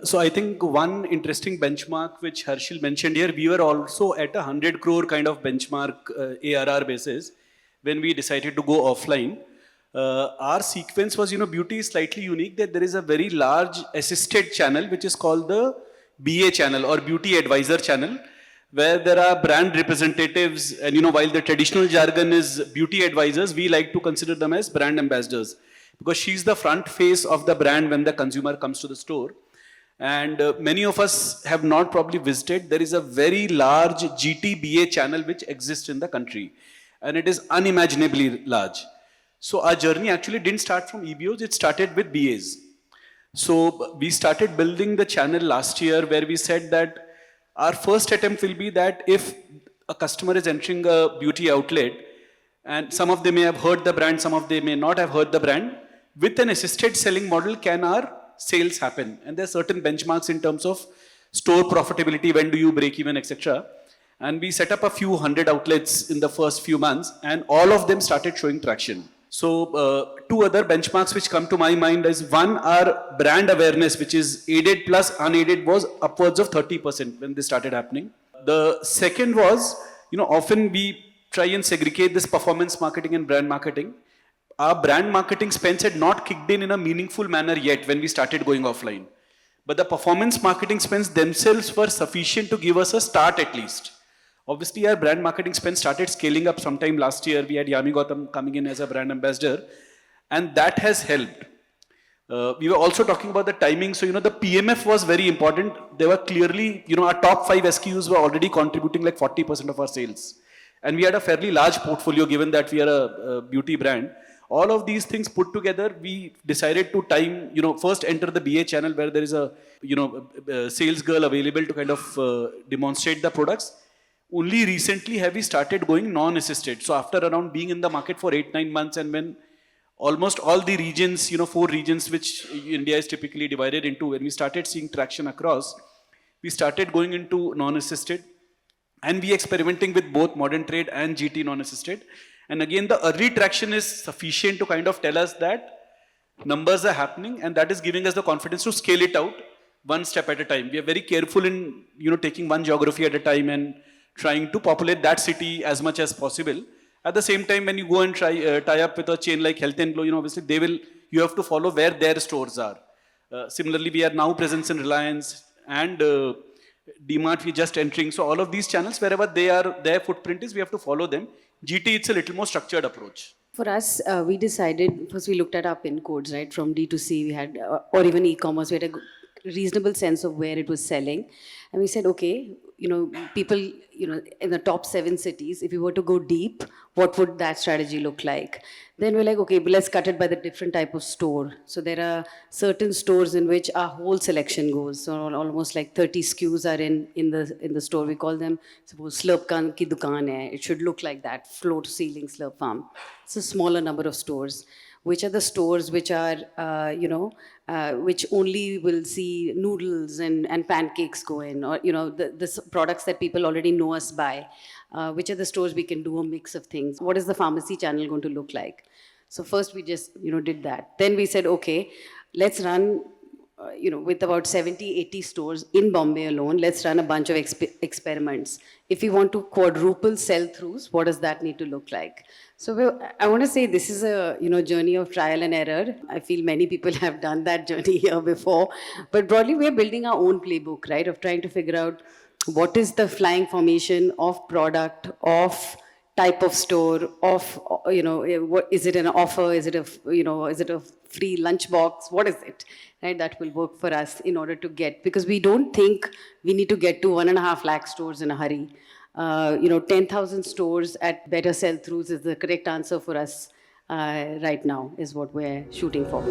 So I think one interesting benchmark which Harshil mentioned here, we were also at 100 crore kind of benchmark ARR basis when we decided to go offline. Our sequence was, beauty is slightly unique that there is a very large assisted channel which is called the BA channel or beauty advisor channel, where there are brand representatives and while the traditional jargon is beauty advisors, we like to consider them as brand ambassadors because she's the front face of the brand when the consumer comes to the store. And many of us have not probably visited. There is a very large GTBA channel which exists in the country, and it is unimaginably large. So our journey actually didn't start from EBOs, it started with BAs. So we started building the channel last year where we said that our first attempt will be that if a customer is entering a beauty outlet, and some of them may have heard the brand, some of them may not have heard the brand, with an assisted selling model, can our sales happen? And there are certain benchmarks in terms of store profitability, when do you break even, etc. And we set up a few hundred outlets in the first few months, and all of them started showing traction. So two other benchmarks which come to my mind is one, our brand awareness, which is aided plus unaided, was upwards of 30% when this started happening. The second was, often we try and segregate this performance marketing and brand marketing. Our brand marketing spends had not kicked in a meaningful manner yet when we started going offline. But the performance marketing spends themselves were sufficient to give us a start at least. Obviously, our brand marketing spend started scaling up sometime last year. We had Yami Gautam coming in as a brand ambassador, and that has helped. We were also talking about the timing. So, the PMF was very important. They were clearly, our top 5 SKUs were already contributing like 40% of our sales. And we had a fairly large portfolio given that we are a beauty brand. All of these things put together, we decided to first enter the BA channel where there is a sales girl available to kind of demonstrate the products. Only recently have we started going non-assisted. So after around being in the market for 8-9 months, and when almost all the regions, 4 regions which India is typically divided into, when we started seeing traction across, we started going into non-assisted, and we experimenting with both modern trade and GT non-assisted. And again, the early traction is sufficient to kind of tell us that numbers are happening, and that is giving us the confidence to scale it out one step at a time. We are very careful in taking one geography at a time and trying to populate that city as much as possible. At the same time, when you go and tie up with a chain like Health and Glow, obviously you have to follow where their stores are. Similarly, we are now present in Reliance and DMart, we're just entering. So all of these channels, wherever their footprint is, we have to follow them. GT, it's a little more structured approach. For us, we decided, first we looked at our PIN codes, right? From D2C, we had, or even e-commerce, we had a reasonable sense of where it was selling. And we said, okay, people, in the top 7 cities, if we were to go deep, what would that strategy look like? Then we're like, okay, but let's cut it by the different type of store. So there are certain stores in which our whole selection goes. So almost like 30 SKUs are in the store. We call them, suppose Slurrp ki dukaan hai. It should look like that, floor to ceiling Slurrp Farm. It's a smaller number of stores. Which are the stores which are, which only will see noodles and pancakes go in, or, the products that people already know us by. Which are the stores we can do a mix of things? What is the pharmacy channel going to look like? So first we just, did that. Then we said, okay, let's run, with about 70, 80 stores in Bombay alone, let's run a bunch of experiments. If we want to quadruple sell-throughs, what does that need to look like? So I want to say this is a journey of trial and error. I feel many people have done that journey here before. But broadly, we're building our own playbook, right, of trying to figure out what is the flying formation of product, of type of store, of, what is it an offer? Is it a free lunchbox? What is it? Right, that will work for us in order to get, because we don't think we need to get to 1.5 lakh stores in a hurry. 10,000 stores at better sell-throughs is the correct answer for us right now, is what we're shooting for.